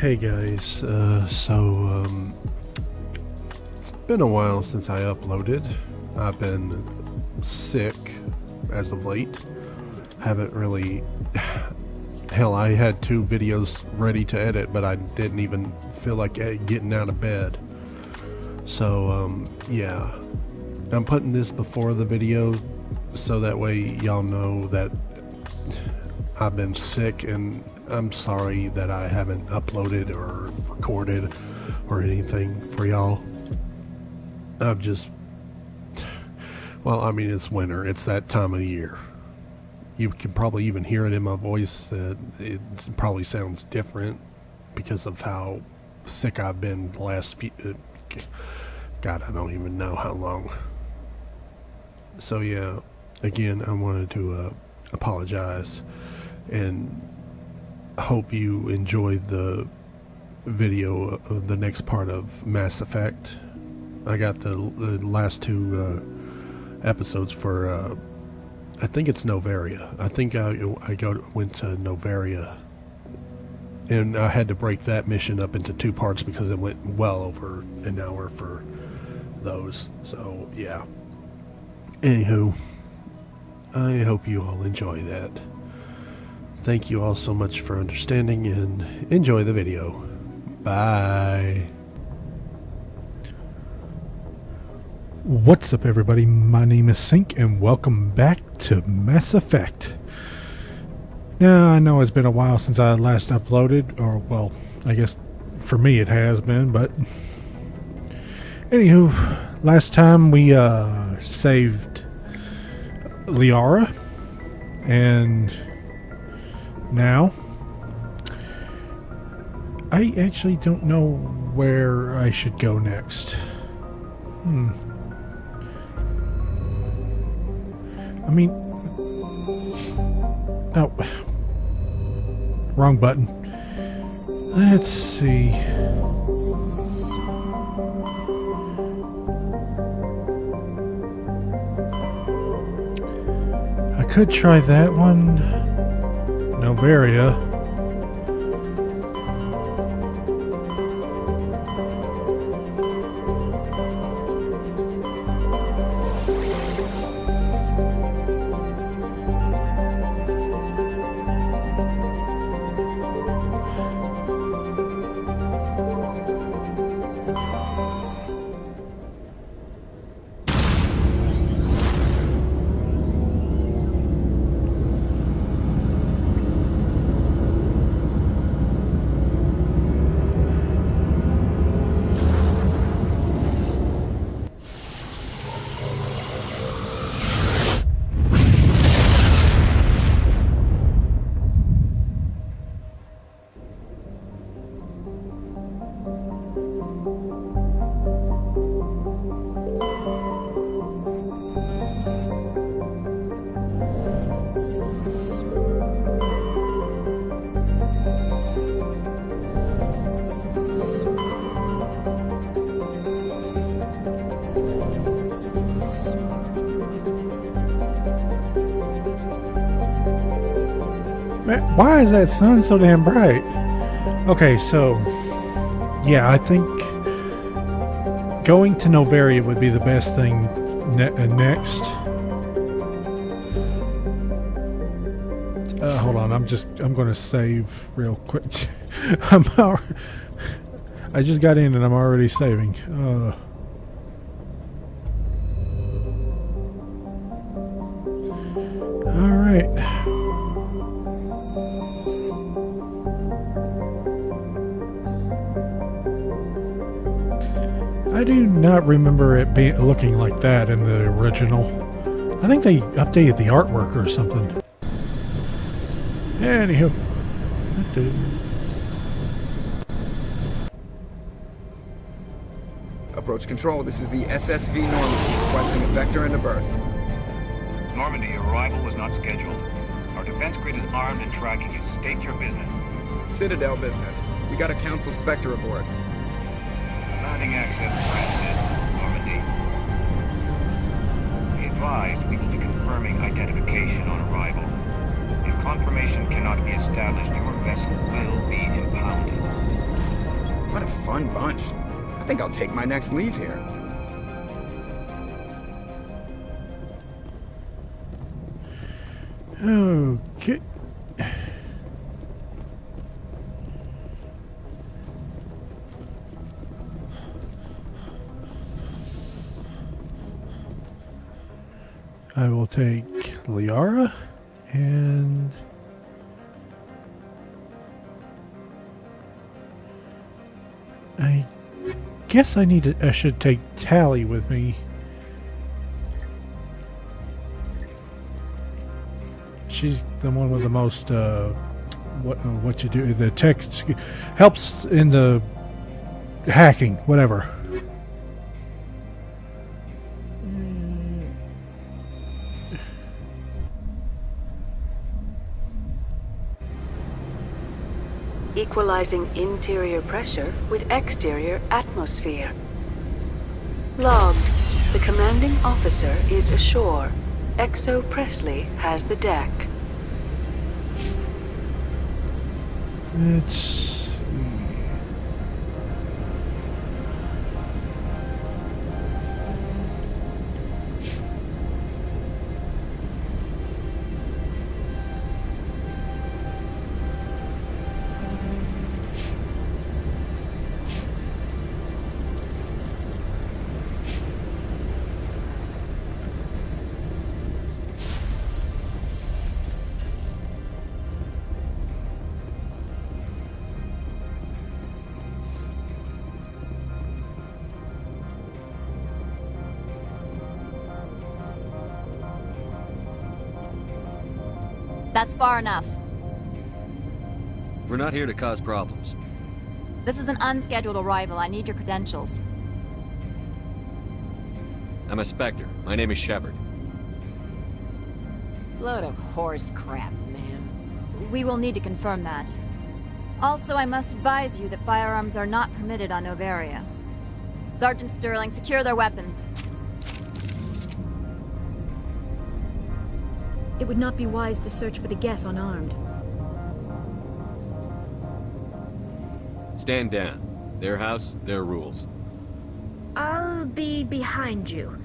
Hey guys, it's been a while since I uploaded. I've been sick as of late. Haven't really... Hell, I had 2 videos ready to edit, but I didn't even feel like getting out of bed. So, yeah. I'm putting this before the video so that way y'all know that I've been sick, and I'm sorry that I haven't uploaded or recorded or anything for y'all. I've just... Well, I mean, it's winter. It's that time of the year. You can probably even hear it in my voice. It probably sounds different because of how sick I've been the last few... God, I don't even know how long. So, yeah. Again, I wanted to apologize and hope you enjoy the video of the next part of Mass Effect. I got the last 2 episodes for I think it's Noveria. I think I went to Noveria, and I had to break that mission up into 2 parts because it went well over an hour for those. So yeah. Anywho, I hope you all enjoy that. Thank you all so much for understanding, and enjoy the video. Bye. What's up, everybody? My name is Sync, and welcome back to Mass Effect. Now, I know it's been a while since I last uploaded, or, well, I guess for me it has been, but... Anywho, last time we saved Liara, and now I actually don't know where I should go next. I mean, oh, wrong button. Let's see. I could try that one. Noveria. Man, why is that sun so damn bright? Okay, so yeah, I think going to Noveria would be the best thing next. Hold on, I'm going to save real quick. I just got in and I'm already saving. All right. I do not remember it looking like that in the original. I think they updated the artwork or something. Anywho. Approach control, this is the SSV Normandy, requesting a vector and a berth. Normandy, your arrival was not scheduled. Our defense grid is armed and tracking you. State your business. Citadel business. We got a Council Spectre aboard. Landing access granted, Normandy. Be advised, we will be confirming identification on arrival. If confirmation cannot be established, your vessel will be impounded. What a fun bunch. I think I'll take my next leave here. Okay. I will take Liara and I guess I should take Tally with me. She's the one with the most what you do, the text helps in the hacking, whatever. Equalizing interior pressure with exterior atmosphere. Logged. The commanding officer is ashore. Exo Presley has the deck. It's That's far enough. We're not here to cause problems. This is an unscheduled arrival. I need your credentials. I'm a Spectre. My name is Shepard. Load of horse crap, man. We will need to confirm that. Also, I must advise you that firearms are not permitted on Noveria. Sergeant Sterling, secure their weapons. It would not be wise to search for the Geth unarmed. Stand down. Their house, their rules. I'll be behind you.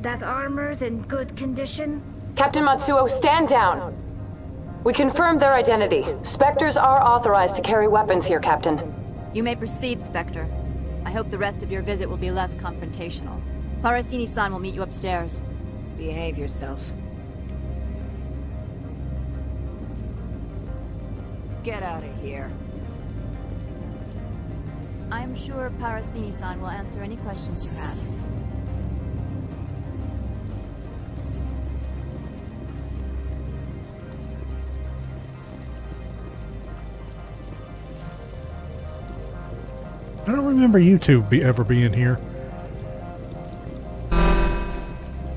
That armor's in good condition? Captain Matsuo, stand down! We confirmed their identity. Spectres are authorized to carry weapons here, Captain. You may proceed, Spectre. I hope the rest of your visit will be less confrontational. Parasini-san will meet you upstairs. Behave yourself. Get out of here. I am sure Parasini-san will answer any questions you have. I don't remember you two ever being here.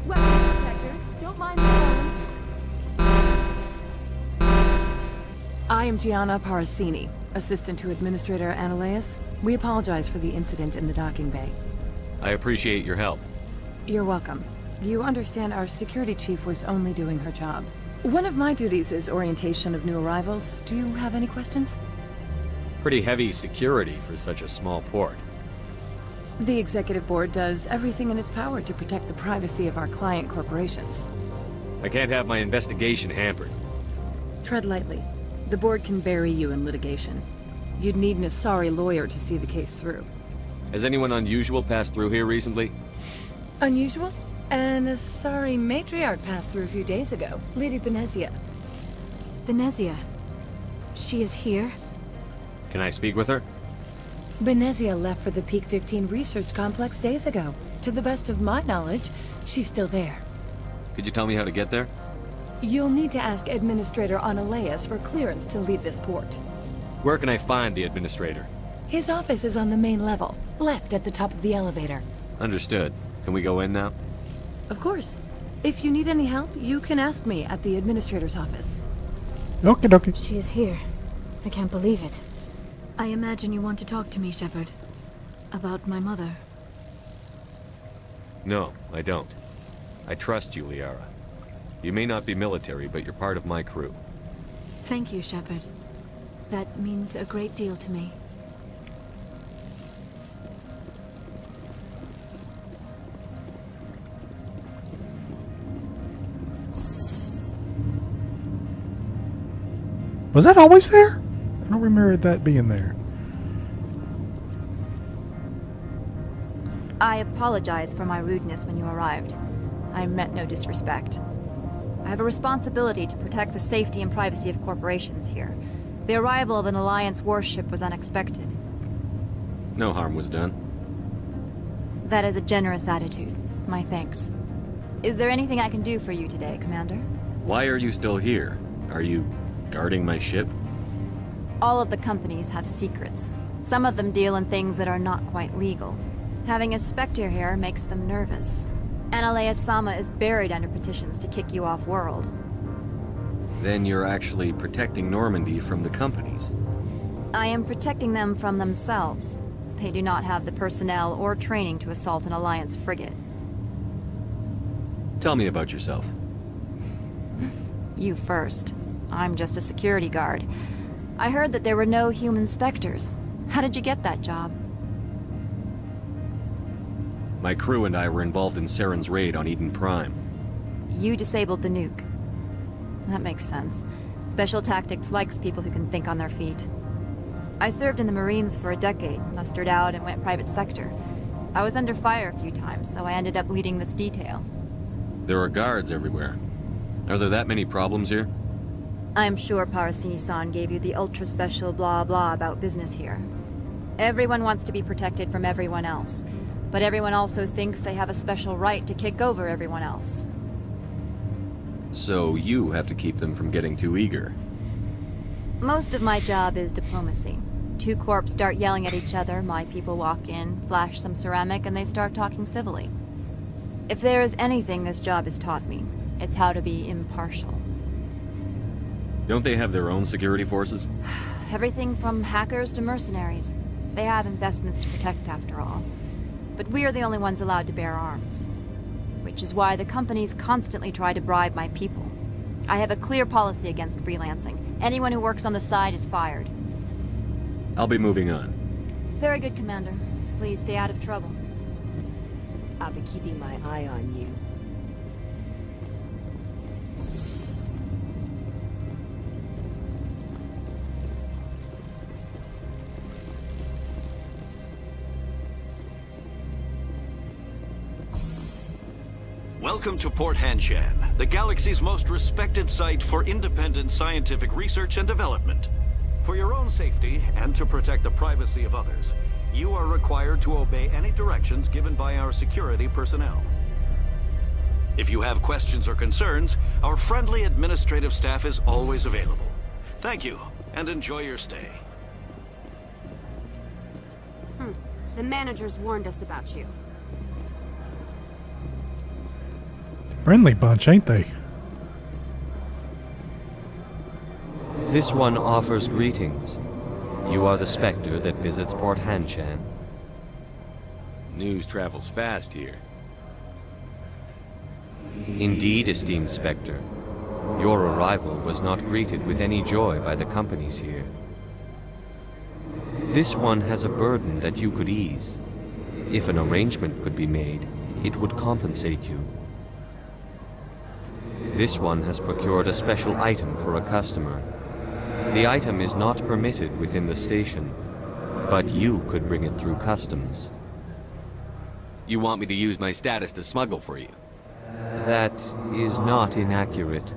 Weapons protectors, don't mind the horns. I am Gianna Parasini, assistant to Administrator Ananias. We apologize for the incident in the docking bay. I appreciate your help. You're welcome. You understand our security chief was only doing her job. One of my duties is orientation of new arrivals. Do you have any questions? Pretty heavy security for such a small port. The executive board does everything in its power to protect the privacy of our client corporations. I can't have my investigation hampered. Tread lightly. The board can bury you in litigation. You'd need an Asari lawyer to see the case through. Has anyone unusual passed through here recently? Unusual? An Asari matriarch passed through a few days ago. Lady Benezia. Benezia. She is here? Can I speak with her? Benezia left for the Peak 15 research complex days ago. To the best of my knowledge, she's still there. Could you tell me how to get there? You'll need to ask Administrator Ananias for clearance to leave this port. Where can I find the administrator? His office is on the main level, left at the top of the elevator. Understood. Can we go in now? Of course. If you need any help, you can ask me at the administrator's office. Okie dokie. She is here. I can't believe it. I imagine you want to talk to me, Shepard. About my mother. No, I don't. I trust you, Liara. You may not be military, but you're part of my crew. Thank you, Shepard. That means a great deal to me. Was that always there? I don't remember that being there. I apologize for my rudeness when you arrived. I meant no disrespect. I have a responsibility to protect the safety and privacy of corporations here. The arrival of an Alliance warship was unexpected. No harm was done. That is a generous attitude. My thanks. Is there anything I can do for you today, Commander? Why are you still here? Are you guarding my ship? All of the companies have secrets. Some of them deal in things that are not quite legal. Having a Spectre here makes them nervous. Analea-sama is buried under petitions to kick you off-world. Then you're actually protecting Normandy from the companies. I am protecting them from themselves. They do not have the personnel or training to assault an Alliance frigate. Tell me about yourself. You first. I'm just a security guard. I heard that there were no human Spectres. How did you get that job? My crew and I were involved in Saren's raid on Eden Prime. You disabled the nuke. That makes sense. Special Tactics likes people who can think on their feet. I served in the Marines for a decade, mustered out and went private sector. I was under fire a few times, so I ended up leading this detail. There are guards everywhere. Are there that many problems here? I'm sure Parasini-san gave you the ultra-special blah-blah about business here. Everyone wants to be protected from everyone else, but everyone also thinks they have a special right to kick over everyone else. So you have to keep them from getting too eager. Most of my job is diplomacy. Two corps start yelling at each other, my people walk in, flash some ceramic, and they start talking civilly. If there is anything this job has taught me, it's how to be impartial. Don't they have their own security forces? Everything from hackers to mercenaries. They have investments to protect, after all. But we are the only ones allowed to bear arms. Which is why the companies constantly try to bribe my people. I have a clear policy against freelancing. Anyone who works on the side is fired. I'll be moving on. Very good, Commander. Please stay out of trouble. I'll be keeping my eye on you. Welcome to Port Hanshan, the galaxy's most respected site for independent scientific research and development. For your own safety and to protect the privacy of others, you are required to obey any directions given by our security personnel. If you have questions or concerns, our friendly administrative staff is always available. Thank you, and enjoy your stay. The managers warned us about you. Friendly bunch, ain't they? This one offers greetings. You are the Spectre that visits Port Hanshan. News travels fast here. Indeed, esteemed Spectre. Your arrival was not greeted with any joy by the companies here. This one has a burden that you could ease. If an arrangement could be made, it would compensate you. This one has procured a special item for a customer. The item is not permitted within the station, but you could bring it through customs. You want me to use my status to smuggle for you? That is not inaccurate.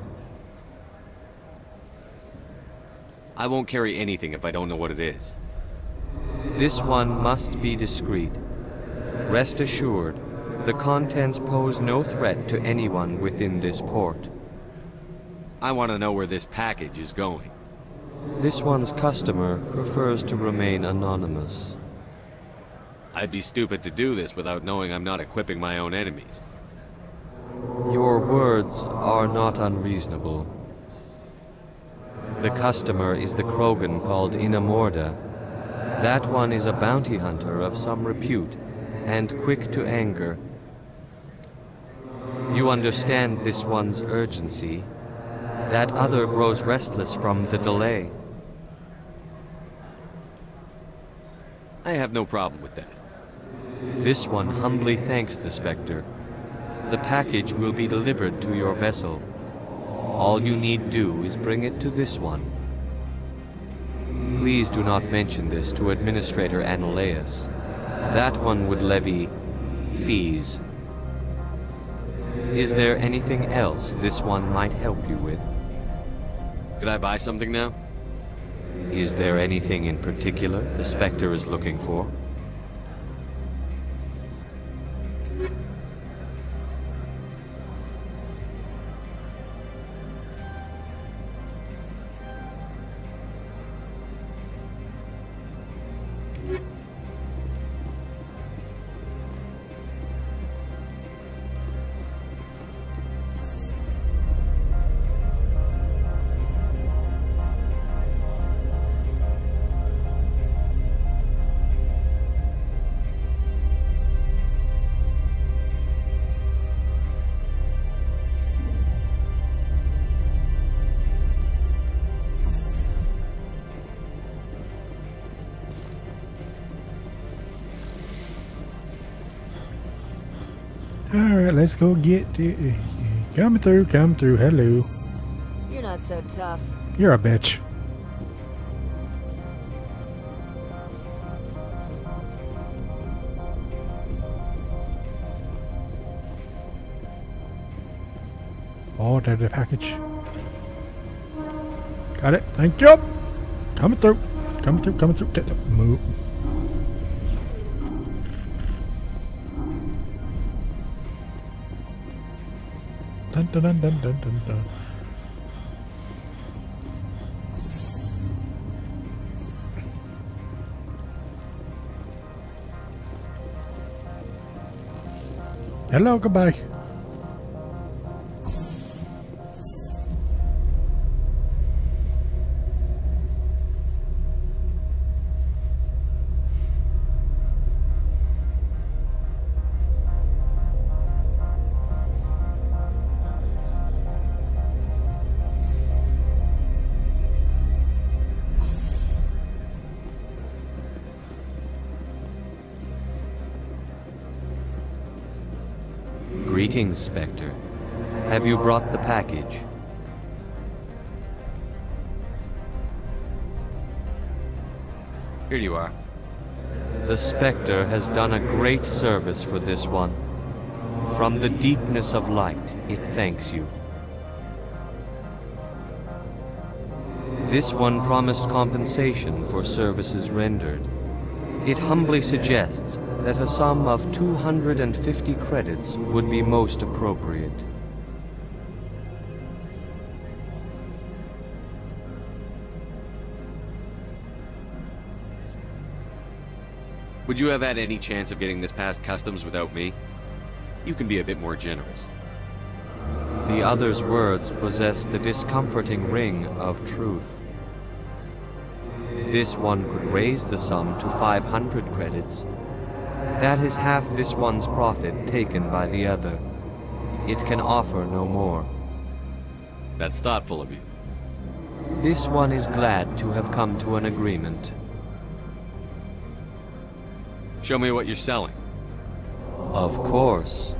I won't carry anything if I don't know what it is. This one must be discreet. Rest assured, the contents pose no threat to anyone within this port. I want to know where this package is going. This one's customer prefers to remain anonymous. I'd be stupid to do this without knowing I'm not equipping my own enemies. Your words are not unreasonable. The customer is the Krogan called Inamorda. That one is a bounty hunter of some repute, and quick to anger. You understand this one's urgency. That other grows restless from the delay. I have no problem with that. This one humbly thanks the Spectre. The package will be delivered to your vessel. All you need do is bring it to this one. Please do not mention this to Administrator Analeus. That one would levy fees. Is there anything else this one might help you with? Could I buy something now? Is there anything in particular the Spectre is looking for? Alright, let's go get it. Coming through, hello. You're not so tough. You're a bitch. Order the package. Got it, thank you. Coming through. Move. Dun, dun, dun, dun, dun, dun, dun. Hello, goodbye. Greetings, Spectre. Have you brought the package? Here you are. The Spectre has done a great service for this one. From the deepness of light, it thanks you. This one promised compensation for services rendered. It humbly suggests that a sum of 250 credits would be most appropriate. Would you have had any chance of getting this past customs without me? You can be a bit more generous. The other's words possess the discomforting ring of truth. This one could raise the sum to 500 credits. That is half this one's profit taken by the other. It can offer no more. That's thoughtful of you. This one is glad to have come to an agreement. Show me what you're selling. Of course.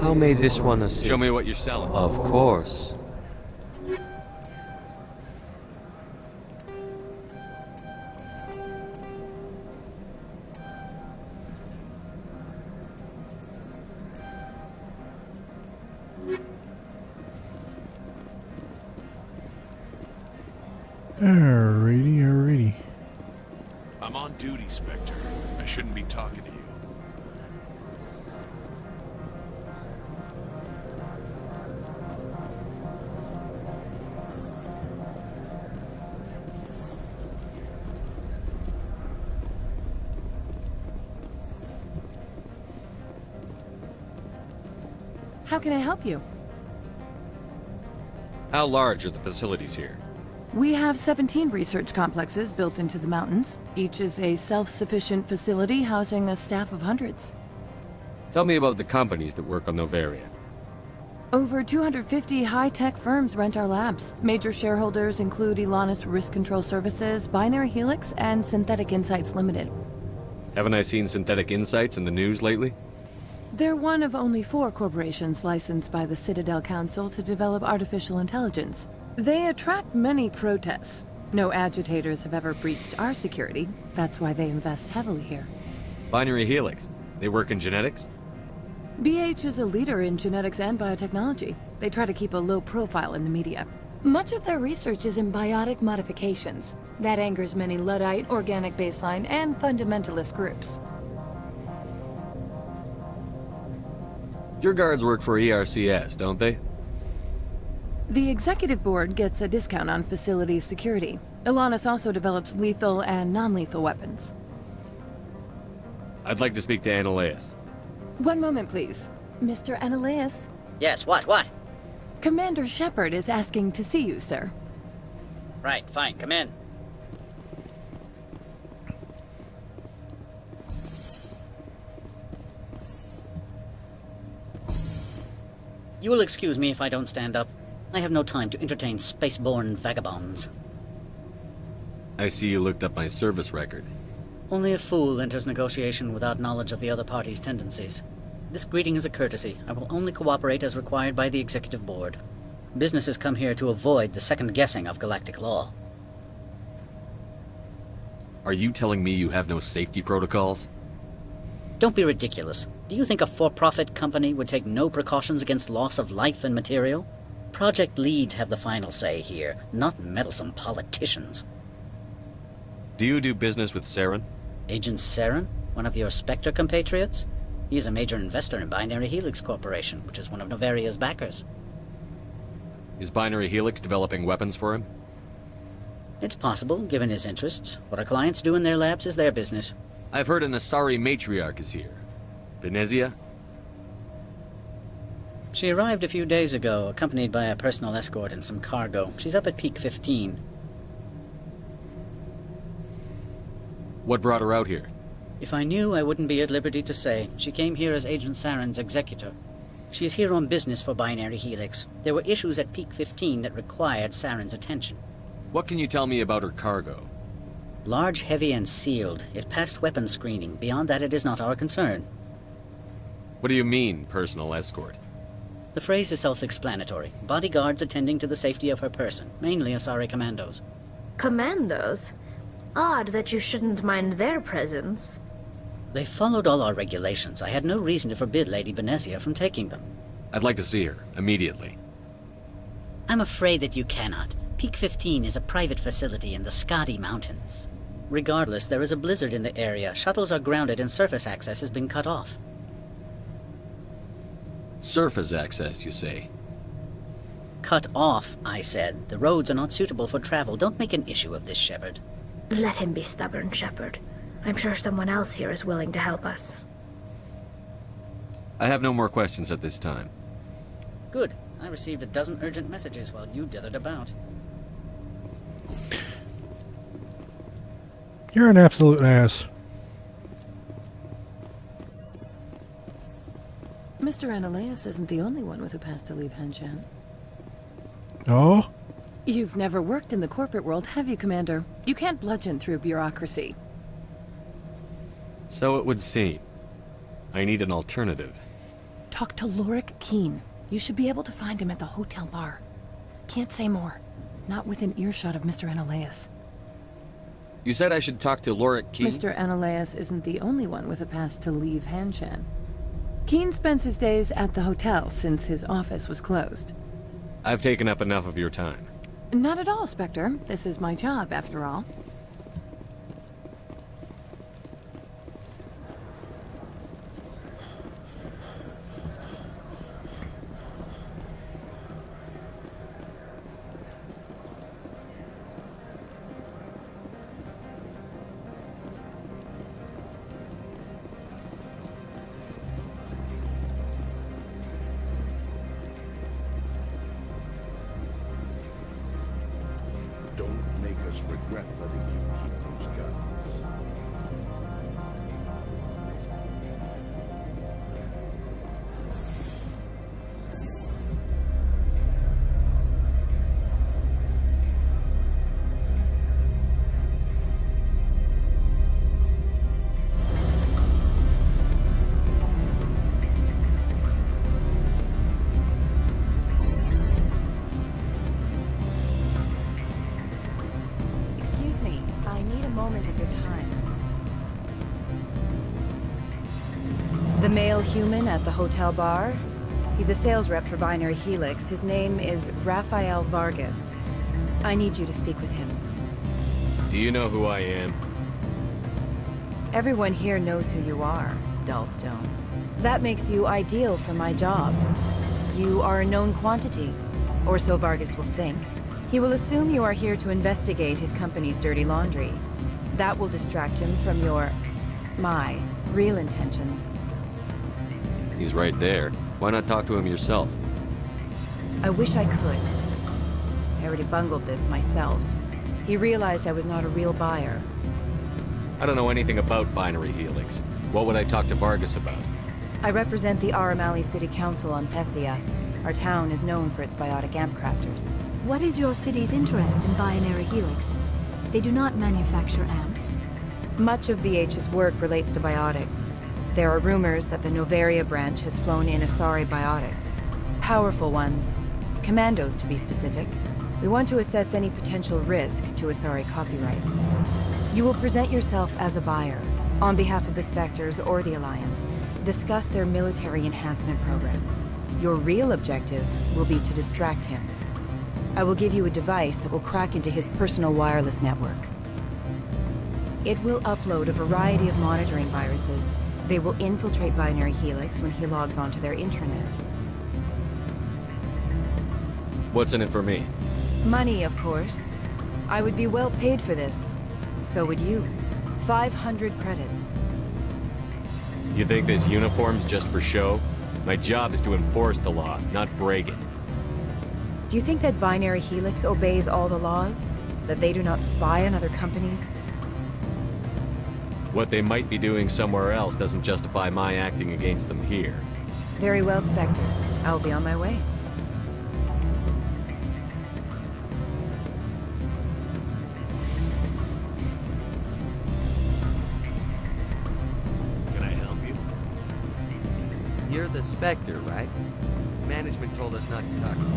How may this one assist? Show me what you're selling. Of course. Alrighty. I'm on duty, Spectre. I shouldn't be talking to you. How can I help you? How large are the facilities here? We have 17 research complexes built into the mountains. Each is a self-sufficient facility housing a staff of hundreds. Tell me about the companies that work on Noveria. Over 250 high-tech firms rent our labs. Major shareholders include Elanus Risk Control Services, Binary Helix, and Synthetic Insights Limited. Haven't I seen Synthetic Insights in the news lately? They're one of only 4 corporations licensed by the Citadel Council to develop artificial intelligence. They attract many protests. No agitators have ever breached our security. That's why they invest heavily here. Binary Helix. They work in genetics? BH is a leader in genetics and biotechnology. They try to keep a low profile in the media. Much of their research is in biotic modifications. That angers many Luddite, organic baseline, and fundamentalist groups. Your guards work for ERCS, don't they? The executive board gets a discount on facility security. Elanus also develops lethal and non-lethal weapons. I'd like to speak to Annaleus. One moment, please. Mr. Annaleus? Yes, what? Commander Shepard is asking to see you, sir. Right, fine, come in. You will excuse me if I don't stand up. I have no time to entertain spaceborne vagabonds. I see you looked up my service record. Only a fool enters negotiation without knowledge of the other party's tendencies. This greeting is a courtesy. I will only cooperate as required by the Executive Board. Businesses come here to avoid the second guessing of galactic law. Are you telling me you have no safety protocols? Don't be ridiculous. Do you think a for-profit company would take no precautions against loss of life and material? Project leads have the final say here, not meddlesome politicians. Do you do business with Saren? Agent Saren? One of your Spectre compatriots? He is a major investor in Binary Helix Corporation, which is one of Noveria's backers. Is Binary Helix developing weapons for him? It's possible, given his interests. What our clients do in their labs is their business. I've heard an Asari matriarch is here. Benezia? She arrived a few days ago, accompanied by a personal escort and some cargo. She's up at Peak 15. What brought her out here? If I knew, I wouldn't be at liberty to say. She came here as Agent Saren's executor. She is here on business for Binary Helix. There were issues at Peak 15 that required Saren's attention. What can you tell me about her cargo? Large, heavy, and sealed. It passed weapons screening. Beyond that, it is not our concern. What do you mean, personal escort? The phrase is self-explanatory. Bodyguards attending to the safety of her person, mainly Asari commandos. Commandos? Odd that you shouldn't mind their presence. They followed all our regulations. I had no reason to forbid Lady Benezia from taking them. I'd like to see her, immediately. I'm afraid that you cannot. Peak 15 is a private facility in the Skadi Mountains. Regardless, there is a blizzard in the area. Shuttles are grounded and surface access has been cut off. Surface access, you say? Cut off, I said. The roads are not suitable for travel. Don't make an issue of this, Shepard. Let him be stubborn, Shepard. I'm sure someone else here is willing to help us. I have no more questions at this time. Good. I received a dozen urgent messages while you dithered about. You're an absolute ass. Mr. Annaleus isn't the only one with a pass to leave Hanshan. Oh? You've never worked in the corporate world, have you, Commander? You can't bludgeon through bureaucracy. So it would seem. I need an alternative. Talk to Lorik Keen. You should be able to find him at the hotel bar. Can't say more. Not within earshot of Mr. Annaleus. You said I should talk to Lorik Keen? Mr. Annaleus isn't the only one with a pass to leave Hanshan. Keen spends his days at the hotel since his office was closed. I've taken up enough of your time. Not at all, Spectre. This is my job, after all. Vargas regret letting you keep those guns. Excuse me, I need a moment of your time. The male human at the hotel bar? He's a sales rep for Binary Helix. His name is Rafael Vargas. I need you to speak with him. Do you know who I am? Everyone here knows who you are, Dullstone. That makes you ideal for my job. You are a known quantity, or so Vargas will think. He will assume you are here to investigate his company's dirty laundry. That will distract him from my real intentions. He's right there. Why not talk to him yourself? I wish I could. I already bungled this myself. He realized I was not a real buyer. I don't know anything about Binary Helix. What would I talk to Vargas about? I represent the Aramali City Council on Benezia. Our town is known for its biotic amp crafters. What is your city's interest in Binary Helix? They do not manufacture amps. Much of BH's work relates to biotics. There are rumors that the Noveria branch has flown in Asari biotics. Powerful ones. Commandos, to be specific. We want to assess any potential risk to Asari copyrights. You will present yourself as a buyer, on behalf of the Spectres or the Alliance. Discuss their military enhancement programs. Your real objective will be to distract him. I will give you a device that will crack into his personal wireless network. It will upload a variety of monitoring viruses. They will infiltrate Binary Helix when he logs onto their intranet. What's in it for me? Money, of course. I would be well paid for this. So would you. 500 credits. You think this uniform's just for show? My job is to enforce the law, not break it. Do you think that Binary Helix obeys all the laws? That they do not spy on other companies? What they might be doing somewhere else doesn't justify my acting against them here. Very well, Spectre. I will be on my way. Can I help you? You're the Spectre, right? Management told us not to talk to you.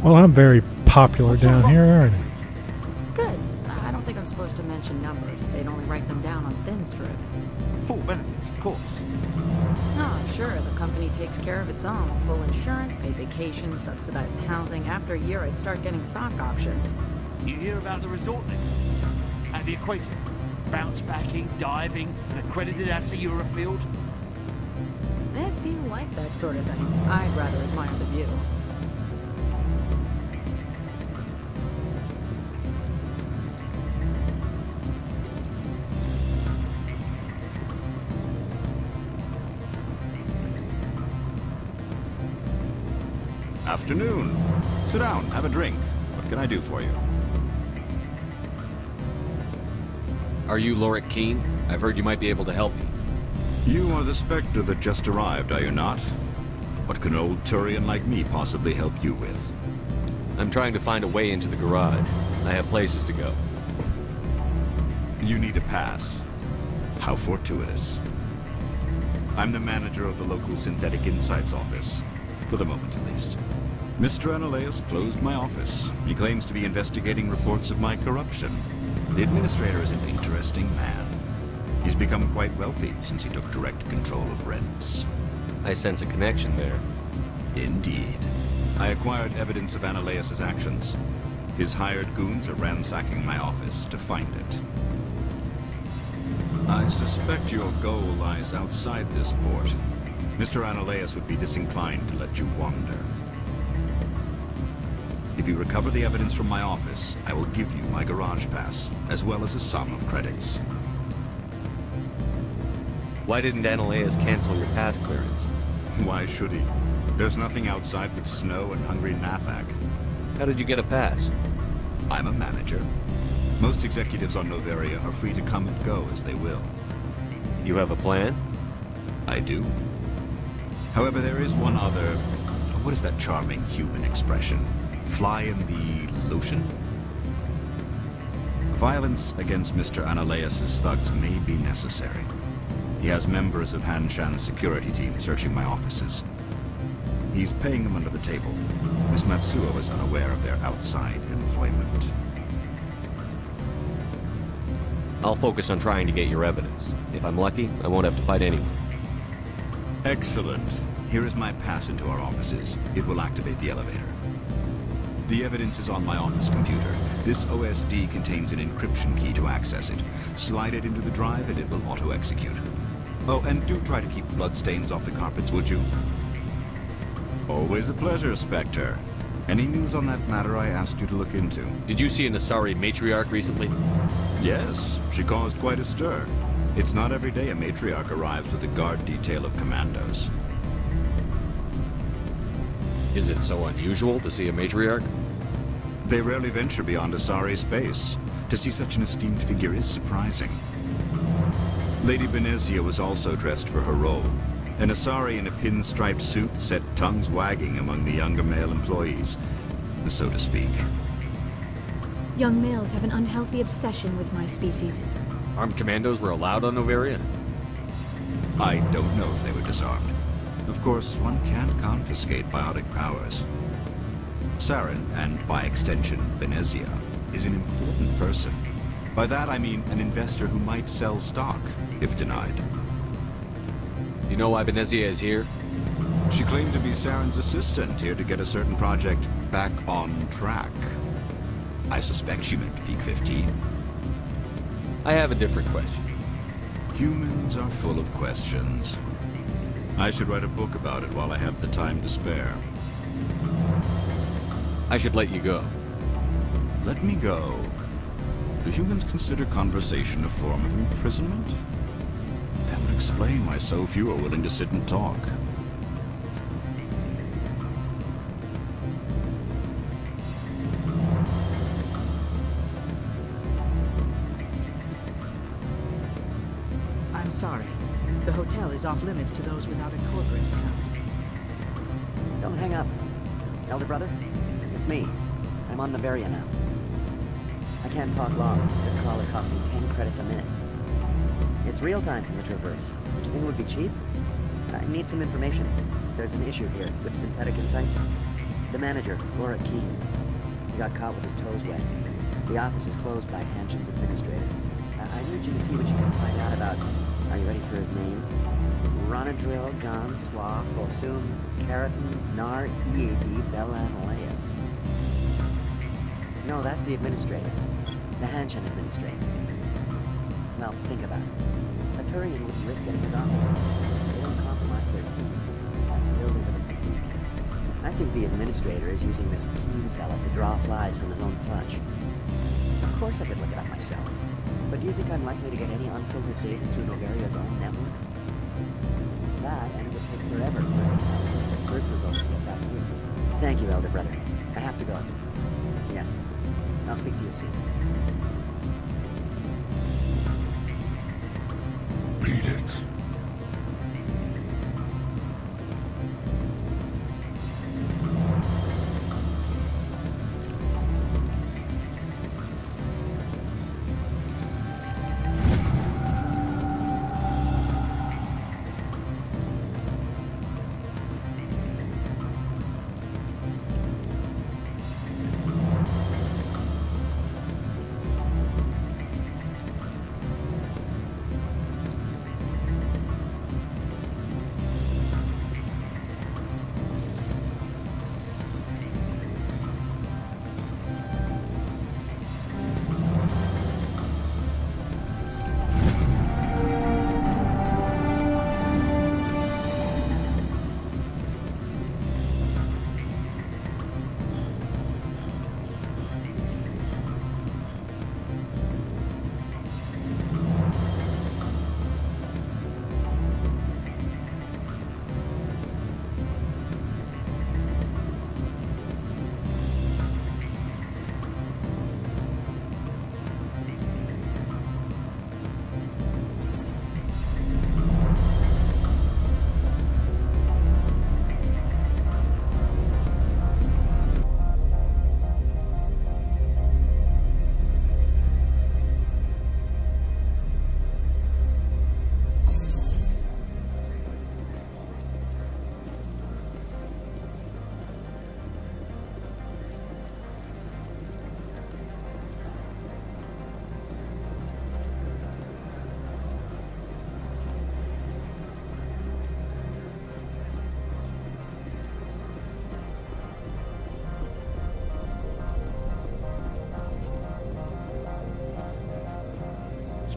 Well, I'm very popular down here, aren't I? Good. I don't think I'm supposed to mention numbers. They'd only write them down on thin strip. Full benefits, of course. Oh, sure, the company takes care of its own. Full insurance, paid vacation, subsidized housing. After a year, I'd start getting stock options. You hear about the resort then? At the equator? Bounce backing, diving, an accredited ASA Eurofield? If you like that sort of thing, I'd rather admire the view. Afternoon. Sit down, have a drink. What can I do for you? Are you Lorik Keene? I've heard you might be able to help me. You are the Spectre that just arrived, are you not? What can an old Turian like me possibly help you with? I'm trying to find a way into the garage. I have places to go. You need a pass. How fortuitous. I'm the manager of the local Synthetic Insights office. For the moment, at least. Mr. Analeus closed my office. He claims to be investigating reports of my corruption. The administrator is an interesting man. He's become quite wealthy since he took direct control of rents. I sense a connection there. Indeed. I acquired evidence of Analeus' actions. His hired goons are ransacking my office to find it. I suspect your goal lies outside this port. Mr. Analeus would be disinclined to let you wander. If you recover the evidence from my office, I will give you my garage pass, as well as a sum of credits. Why didn't Analeus cancel your pass clearance? Why should he? There's nothing outside but snow and hungry Nafak. How did you get a pass? I'm a manager. Most executives on Noveria are free to come and go as they will. You have a plan? I do. However, there is one other... What is that charming human expression? Fly in the lotion? Violence against Mr. Analeas' thugs may be necessary. He has members of Han Shan's security team searching my offices. He's paying them under the table. Miss Matsuo is unaware of their outside employment. I'll focus on trying to get your evidence. If I'm lucky, I won't have to fight anyone. Excellent. Here is my pass into our offices. It will activate the elevator. The evidence is on my office computer. This OSD contains an encryption key to access it. Slide it into the drive and it will auto-execute. Oh, and do try to keep bloodstains off the carpets, would you? Always a pleasure, Spectre. Any news on that matter I asked you to look into? Did you see an Asari matriarch recently? Yes, she caused quite a stir. It's not every day a matriarch arrives with a guard detail of commandos. Is it so unusual to see a matriarch? They rarely venture beyond Asari space. To see such an esteemed figure is surprising. Lady Benezia was also dressed for her role. An Asari in a pinstriped suit set tongues wagging among the younger male employees, so to speak. Young males have an unhealthy obsession with my species. Armed commandos were allowed on Noveria? I don't know if they were disarmed. Of course, one can't confiscate biotic powers. Saren, and by extension, Benezia, is an important person. By that I mean an investor who might sell stock, if denied. You know why Benezia is here? She claimed to be Saren's assistant, here to get a certain project back on track. I suspect she meant Peak 15. I have a different question. Humans are full of questions. I should write a book about it while I have the time to spare. I should let you go. Let me go? Do humans consider conversation a form of imprisonment? That would explain why so few are willing to sit and talk. I'm sorry. The hotel is off limits to those without a corporate account. Don't hang up. Elder brother, it's me. I'm on Noveria now. I can't talk long. This call is costing 10 credits a minute. It's real time from the Traverse. Would you think it would be cheap? I need some information. There's an issue here with synthetic insights. The manager, Laura Keene, he got caught with his toes wet. The office is closed by Hanshin's administrator. I need you to see what you can find out about... Are you ready for his name? Ronadril Gon Swa Fosum Keratin Nar Ead Belamaleus. No, that's the administrator. The Hanshin administrator. Well, think about it. A Turian wouldn't risk getting his office. They don't compromise their team. That's building with a technique. I think the administrator is using this Keene fella to draw flies from his own clutch. Of course I could look it up myself. But do you think I'm likely to get any unfiltered data through Noveria's own network? That, and it would take forever for the search results to get back here. Thank you, Elder Brother. I have to go. Yes. I'll speak to you soon. Beat it.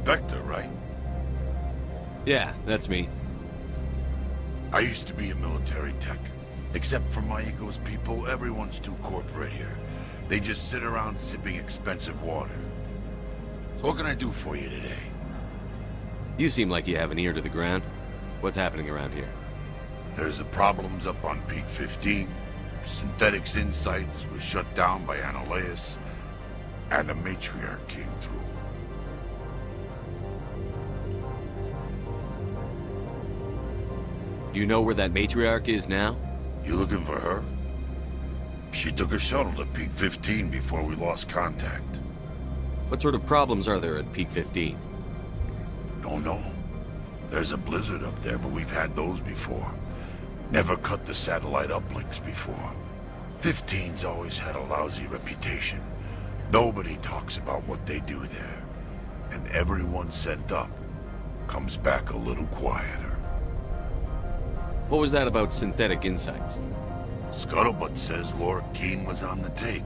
Spectre, right? Yeah, that's me. I used to be a military tech. Except for my ego's people, everyone's too corporate here. They just sit around sipping expensive water. So what can I do for you today? You seem like you have an ear to the ground. What's happening around here? There's the problems up on Peak 15. Synthetics Insights was shut down by Annihilus, and the Matriarch came through. Do you know where that Matriarch is now? You looking for her? She took a shuttle to Peak 15 before we lost contact. What sort of problems are there at Peak 15? Don't know. There's a blizzard up there, but we've had those before. Never cut the satellite uplinks before. 15's always had a lousy reputation. Nobody talks about what they do there. And everyone sent up comes back a little quieter. What was that about Synthetic Insights? Scuttlebutt says Laura Keene was on the take.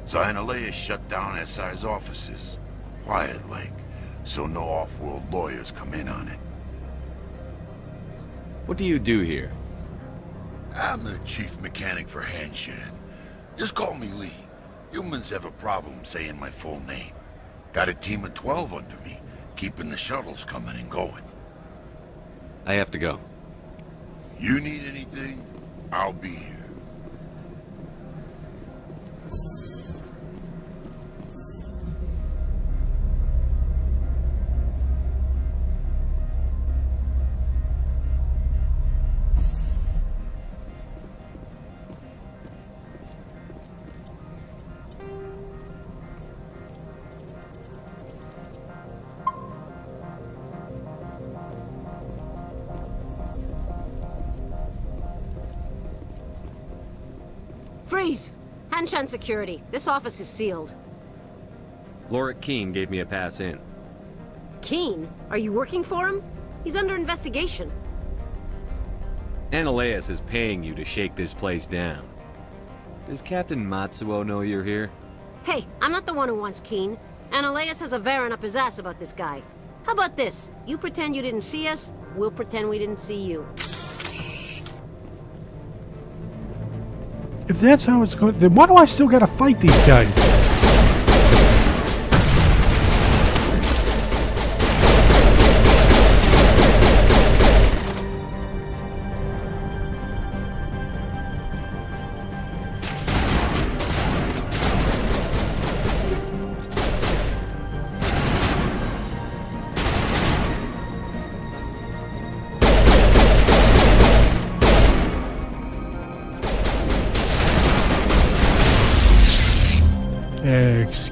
Annihilus shut down SI's offices. Quiet like, so no off-world lawyers come in on it. What do you do here? I'm the chief mechanic for Hanshan. Just call me Lee. Humans have a problem saying my full name. Got a team of 12 under me, keeping the shuttles coming and going. I have to go. You need anything, I'll be here. Freeze! Hanshan security. This office is sealed. Laura Keene gave me a pass in. Keene? Are you working for him? He's under investigation. Annihilus is paying you to shake this place down. Does Captain Matsuo know you're here? Hey, I'm not the one who wants Keene. Annihilus has a Varen up his ass about this guy. How about this? You pretend you didn't see us, we'll pretend we didn't see you. If that's how it's going, then why do I still gotta fight these guys?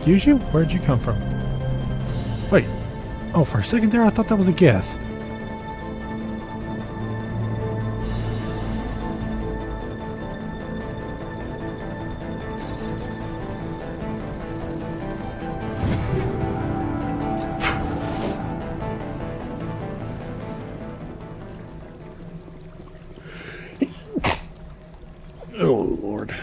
Excuse you? Where'd you come from? Wait. Oh, for a second there, I thought that was a Geth. Oh, Lord.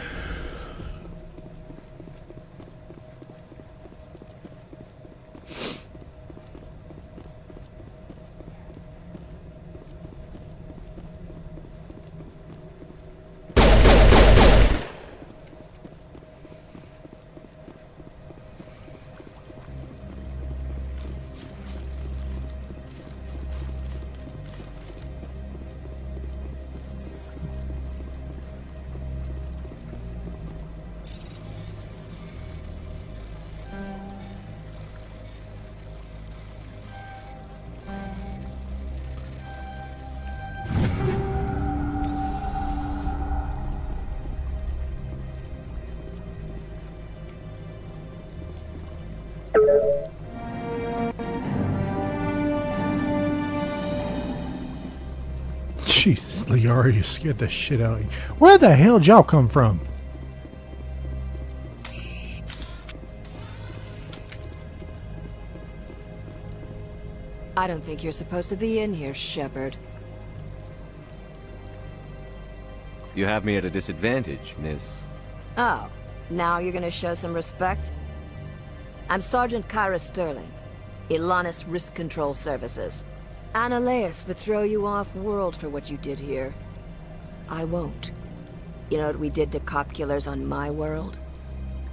Jesus, Liara, you scared the shit out of me. Where the hell did y'all come from? I don't think you're supposed to be in here, Shepard. You have me at a disadvantage, miss. Oh, now you're gonna show some respect? I'm Sergeant Kyra Sterling. Ilanis Risk Control Services. Annaleus would throw you off-world for what you did here. I won't. You know what we did to cop killers on my world?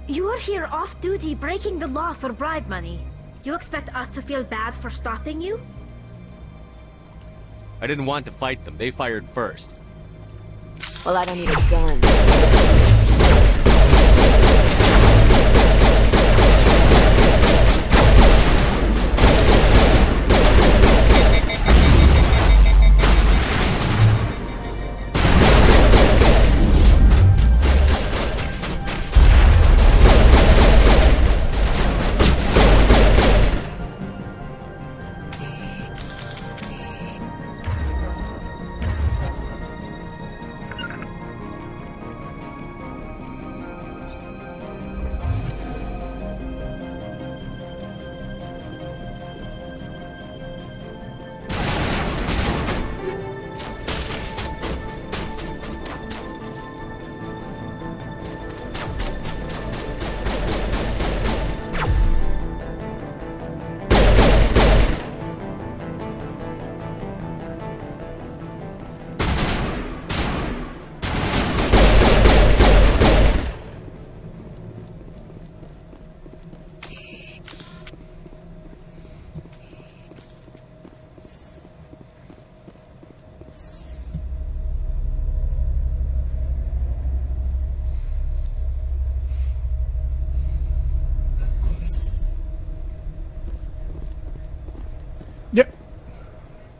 You're here off-duty breaking the law for bribe money. You expect us to feel bad for stopping you? I didn't want to fight them. They fired first. Well, I don't need a gun.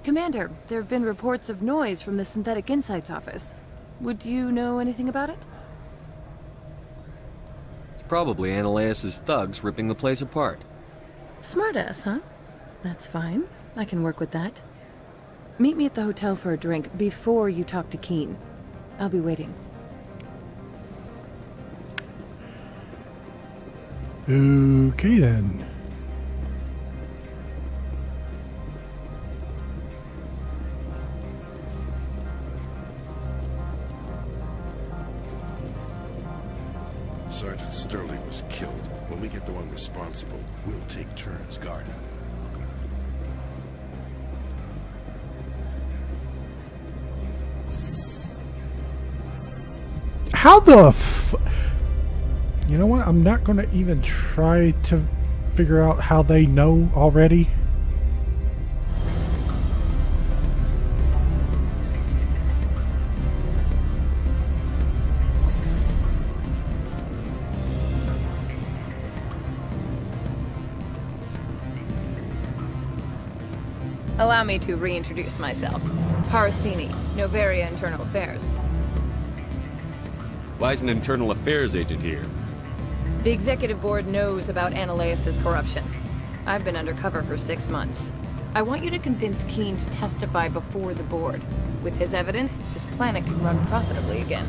Commander, there have been reports of noise from the Synthetic Insights office. Would you know anything about it? It's probably Annaleus' thugs ripping the place apart. Smartass, huh? That's fine. I can work with that. Meet me at the hotel for a drink before you talk to Keen. I'll be waiting. Okay then. Sergeant Sterling was killed. When we get the one responsible, we'll take turns guarding him. How the You know what? I'm not going to even try to figure out how they know already. Allow me to reintroduce myself. Parasini, Noveria Internal Affairs. Why is an internal affairs agent here? The executive board knows about Annaleus' corruption. I've been undercover for 6 months. I want you to convince Keen to testify before the board. With his evidence, this planet can run profitably again.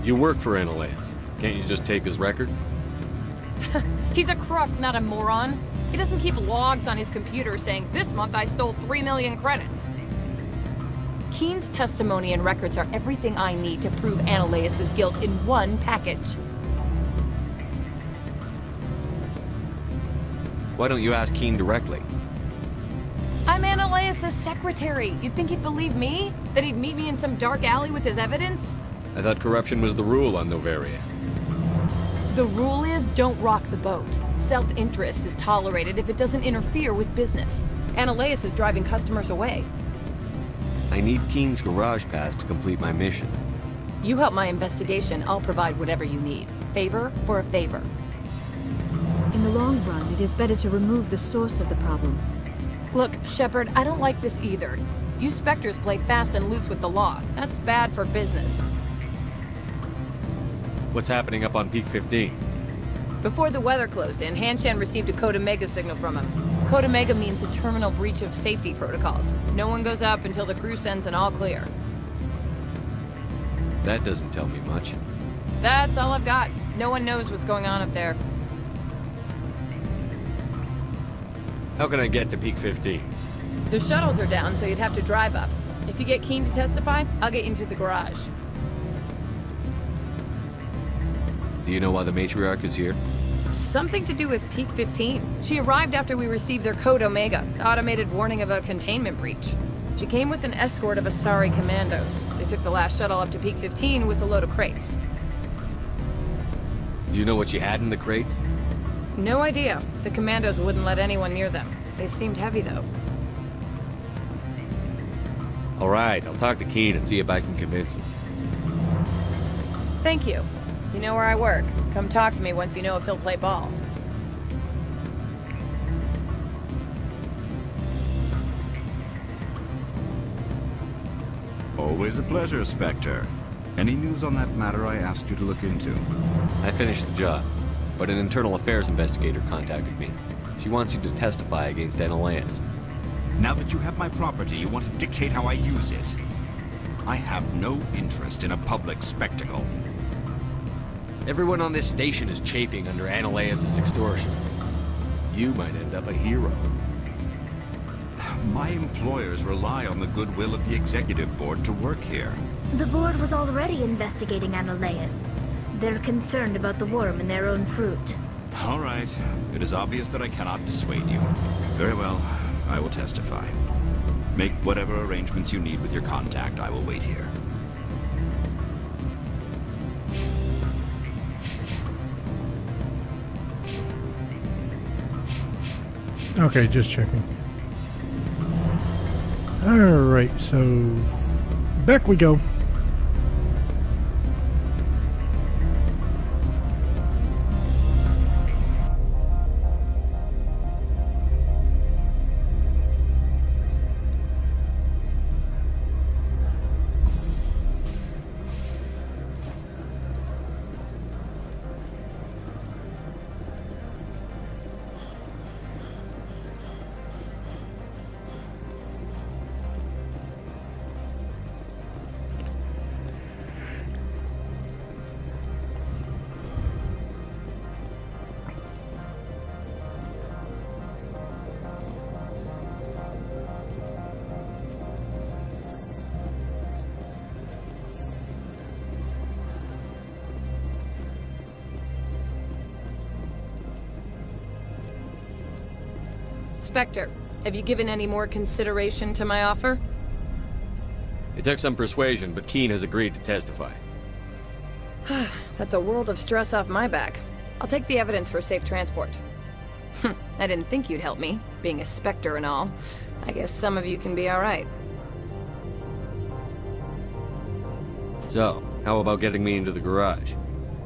You work for Annaleus. Can't you just take his records? He's a crook, not a moron. He doesn't keep logs on his computer saying, "This month I stole 3 million credits." Keen's testimony and records are everything I need to prove Annaleus' guilt in one package. Why don't you ask Keen directly? I'm Annaleus' secretary. You'd think he'd believe me? That he'd meet me in some dark alley with his evidence? I thought corruption was the rule on Noveria. The rule is, don't rock the boat. Self-interest is tolerated if it doesn't interfere with business. Annaleus is driving customers away. I need Keen's garage pass to complete my mission. You help my investigation, I'll provide whatever you need. Favor for a favor. In the long run, it is better to remove the source of the problem. Look, Shepard, I don't like this either. You Spectres play fast and loose with the law. That's bad for business. What's happening up on Peak 15? Before the weather closed in, Hanshan received a Code Omega signal from him. Code Omega means a terminal breach of safety protocols. No one goes up until the crew sends an all clear. That doesn't tell me much. That's all I've got. No one knows what's going on up there. How can I get to Peak 15? The shuttles are down, so you'd have to drive up. If you get Keen to testify, I'll get you into the garage. Do you know why the matriarch is here? Something to do with Peak 15. She arrived after we received their Code Omega, the automated warning of a containment breach. She came with an escort of Asari commandos. They took the last shuttle up to Peak 15 with a load of crates. Do you know what you had in the crates? No idea. The commandos wouldn't let anyone near them. They seemed heavy, though. Alright, I'll talk to Keen and see if I can convince him. Thank you. You know where I work. Come talk to me once you know if he'll play ball. Always a pleasure, Spectre. Any news on that matter I asked you to look into? I finished the job, but an internal affairs investigator contacted me. She wants you to testify against Analaeus. Now that you have my property, you want to dictate how I use it. I have no interest in a public spectacle. Everyone on this station is chafing under Analaeus' extortion. You might end up a hero. My employers rely on the goodwill of the executive board to work here. The board was already investigating Analaeus. They're concerned about the worm in their own fruit. All right. It is obvious that I cannot dissuade you. Very well. I will testify. Make whatever arrangements you need with your contact. I will wait here. Okay, just checking. Alright, so back we go. Spectre, have you given any more consideration to my offer? It took some persuasion, but Keen has agreed to testify. That's a world of stress off my back. I'll take the evidence for safe transport. I didn't think you'd help me, being a Spectre and all. I guess some of you can be alright. So, how about getting me into the garage?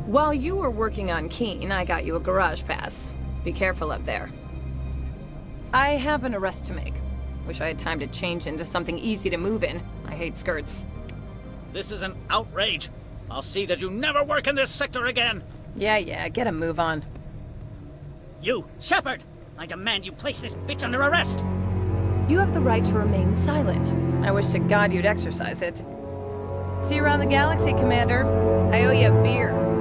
While you were working on Keen, I got you a garage pass. Be careful up there. I have an arrest to make. Wish I had time to change into something easy to move in. I hate skirts. This is an outrage. I'll see that you never work in this sector again. Yeah, get a move on. You, Shepard! I demand you place this bitch under arrest! You have the right to remain silent. I wish to God you'd exercise it. See you around the galaxy, Commander. I owe you a beer.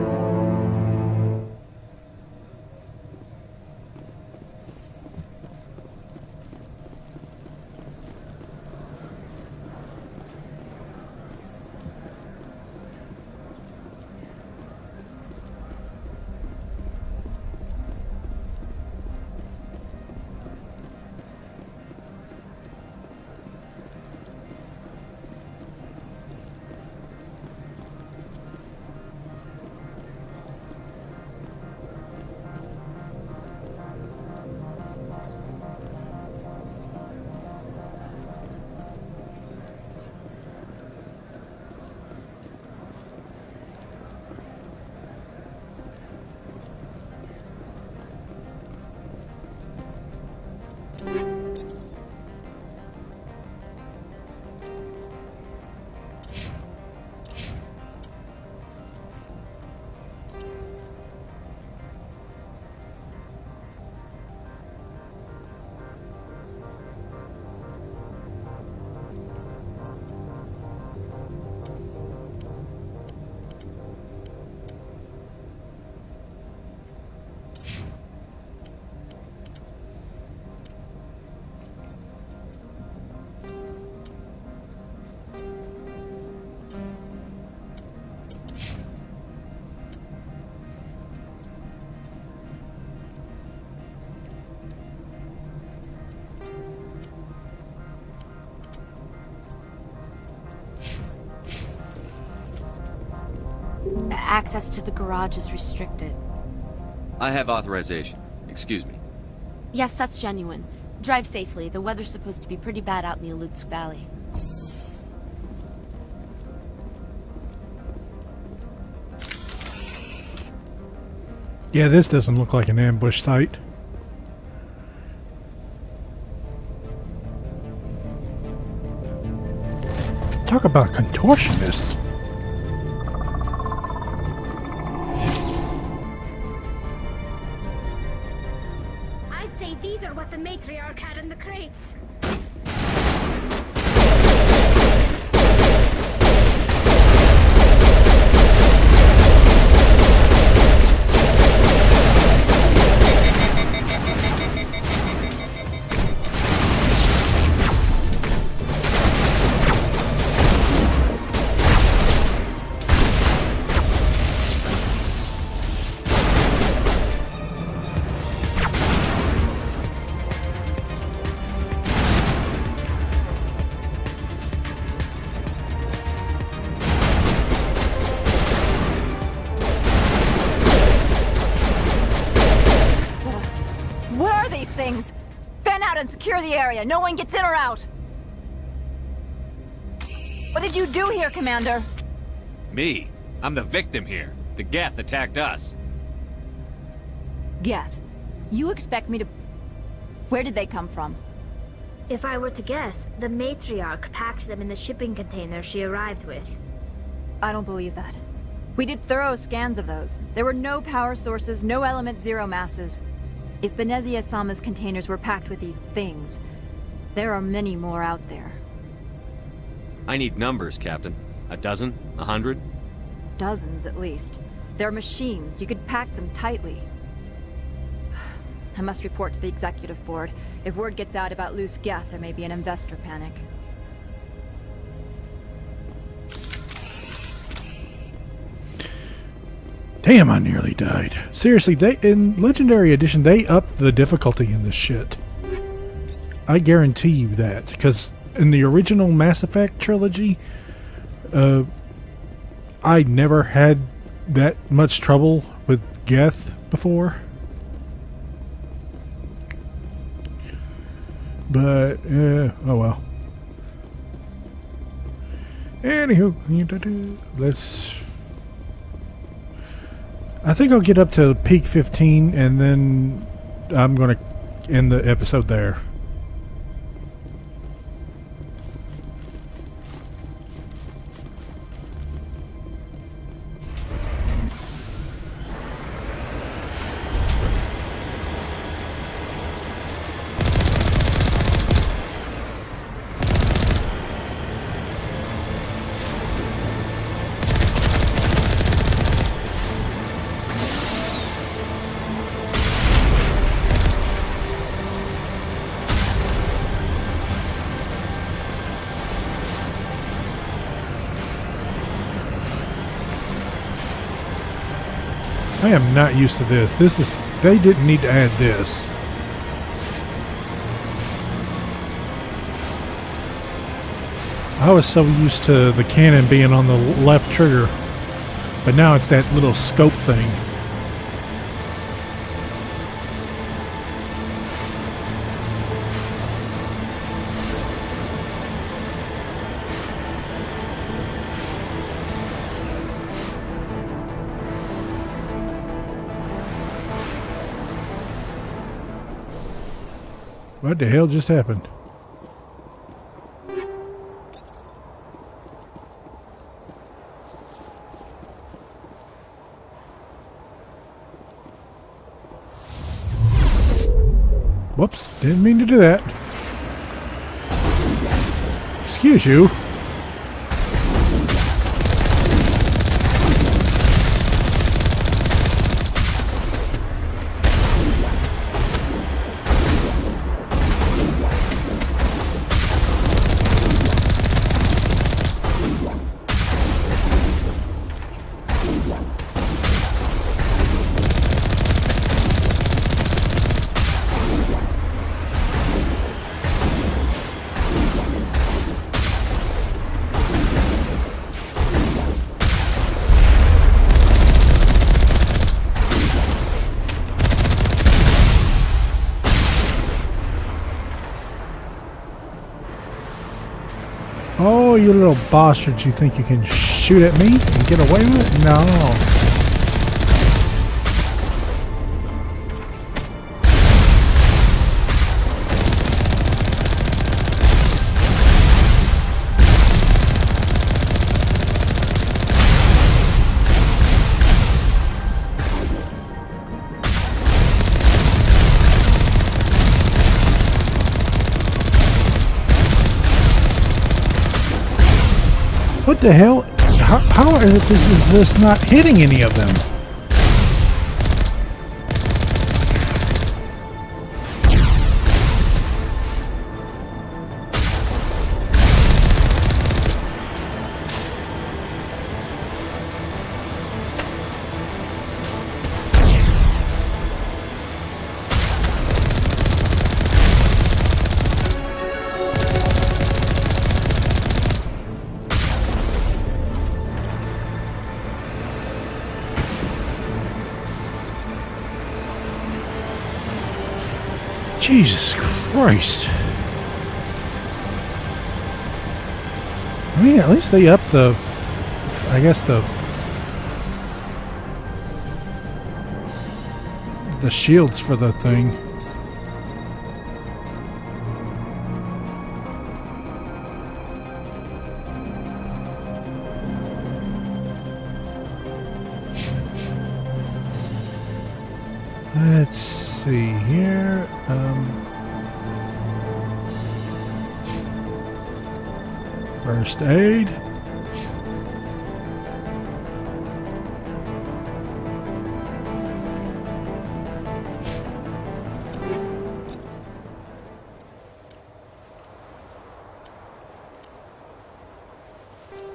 Access to the garage is restricted. I have authorization. Excuse me. Yes, that's genuine. Drive safely. The weather's supposed to be pretty bad out in the Alutsk Valley. Yeah, this doesn't look like an ambush site. Talk about contortionist. I'd say these are what the matriarch had in the crates. And secure the area. No one gets in or out. What did you do here, Commander? Me? I'm the victim here. The Geth attacked us. Geth? You expect me to... Where did they come from? If I were to guess, the matriarch packed them in the shipping container she arrived with. I don't believe that. We did thorough scans of those. There were no power sources, no element zero masses. If Benezia-sama's containers were packed with these things, there are many more out there. I need numbers, Captain. A dozen? 100? Dozens, at least. They're machines. You could pack them tightly. I must report to the executive board. If word gets out about loose Geth, there may be an investor panic. Damn, I nearly died. Seriously, in Legendary Edition, they upped the difficulty in this shit. I guarantee you that. Because in the original Mass Effect trilogy, I never had that much trouble with Geth before. But, oh well. Anywho, let's... I think I'll get up to peak 15 and then I'm going to end the episode there. I am not used to this. They didn't need to add this. I was so used to the cannon being on the left trigger, but now it's that little scope thing. What the hell just happened? Whoops, didn't mean to do that. Excuse you. you little bastards, you think you can shoot at me and get away with it? No. What the hell? How is this not hitting any of them? Jesus Christ. I mean, at least they upped the, I guess the shields for the thing. Let's see here. First aid.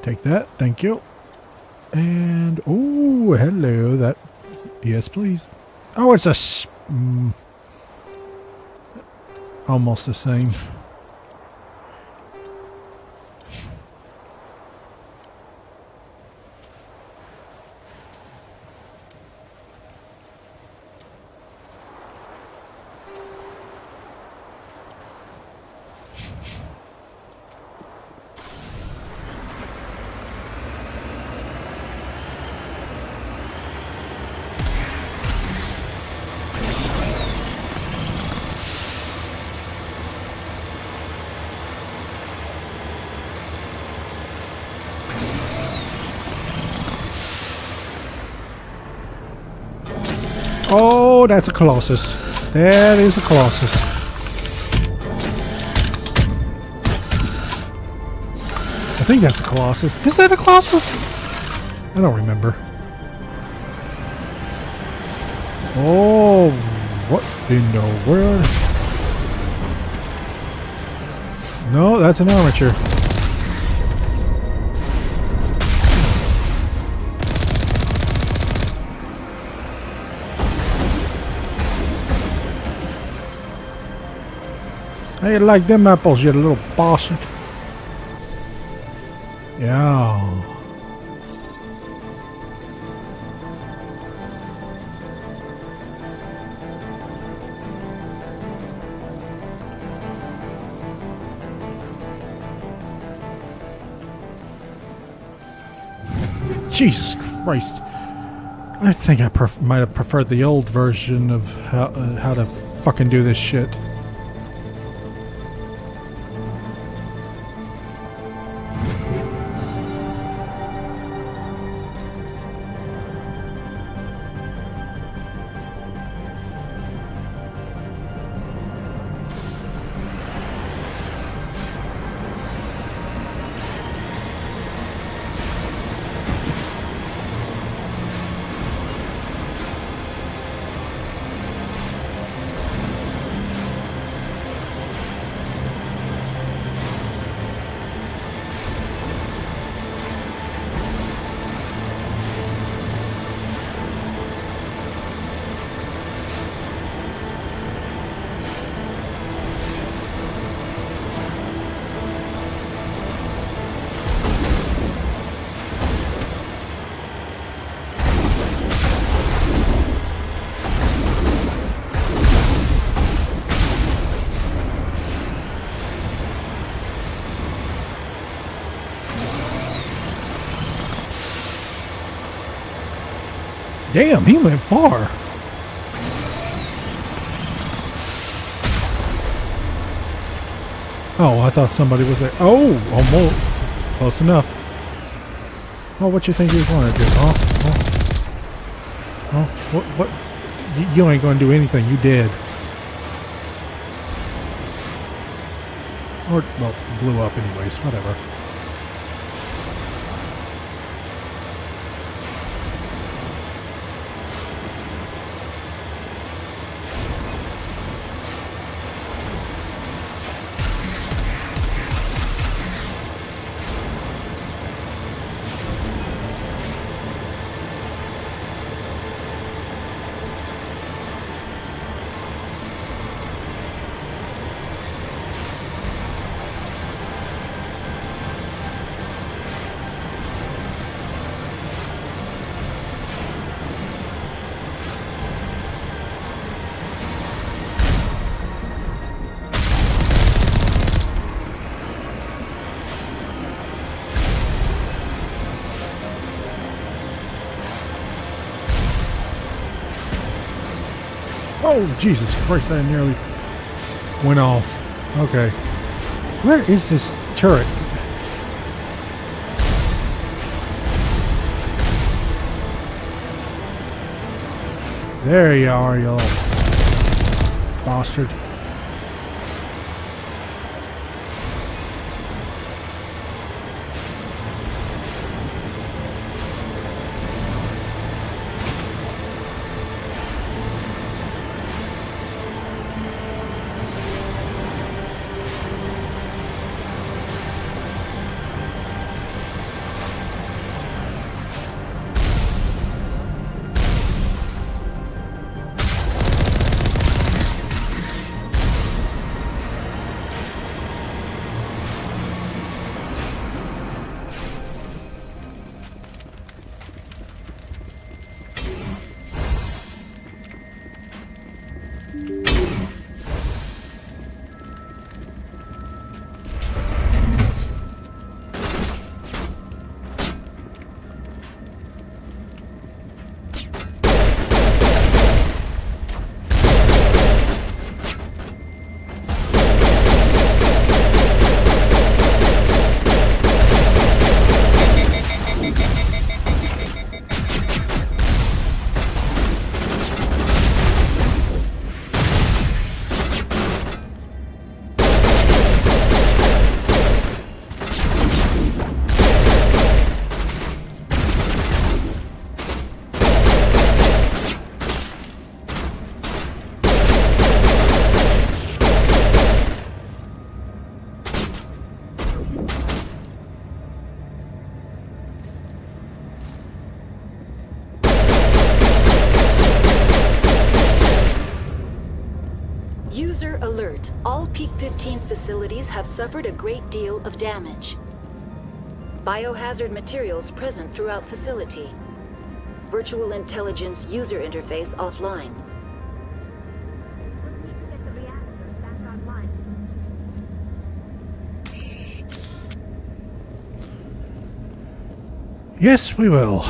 Take that, thank you. And oh, hello. That, yes, please. Oh, it's a almost the same. Oh, that's a Colossus. That is a Colossus. I think that's a Colossus. Is that a Colossus? I don't remember. Oh, what in the world? No, that's an armature. How you like them apples, you little bastard? Yeah. Jesus Christ. I think I might have preferred the old version of how to fucking do this shit. Damn, he went far. Oh, I thought somebody was there. Oh, almost. Close enough. Oh, what you think you're going to do, huh? Oh, what? You ain't going to do anything. You dead. Or, well, blew up anyways. Whatever. Oh, Jesus Christ, that nearly went off. Okay. Where is this turret? There you are, you little bastard. User alert. All Peak 15 facilities have suffered a great deal of damage. Biohazard materials present throughout facility. Virtual intelligence user interface offline. Yes, we will.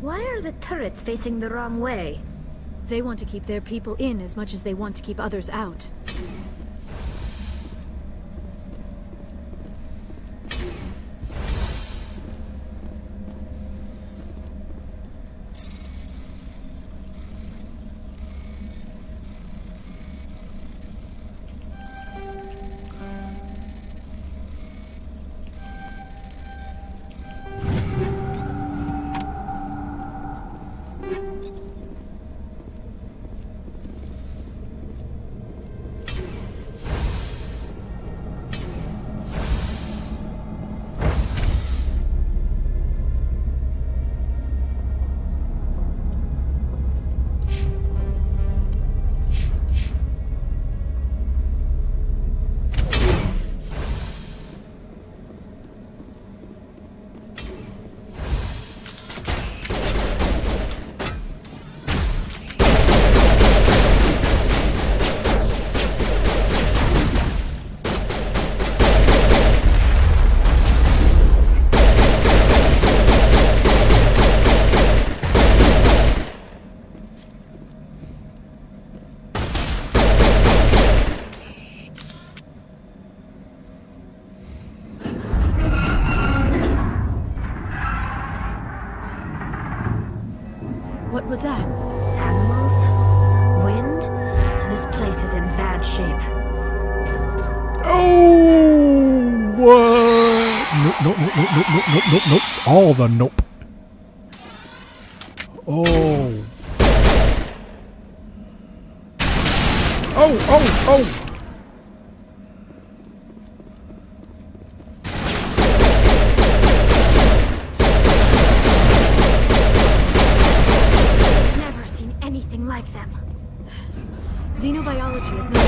Why are the turrets facing the wrong way? They want to keep their people in as much as they want to keep others out. What was that? Animals? Wind? This place is in bad shape. Oh, what? Nope. All the nope. Oh. Oh. Never seen anything like them. Xenobiology is not...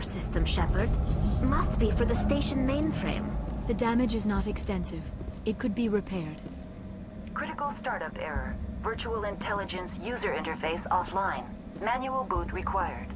System, Shepard. Must be for the station mainframe. The damage is not extensive. It could be repaired. Critical startup error. Virtual intelligence user interface offline. Manual boot required.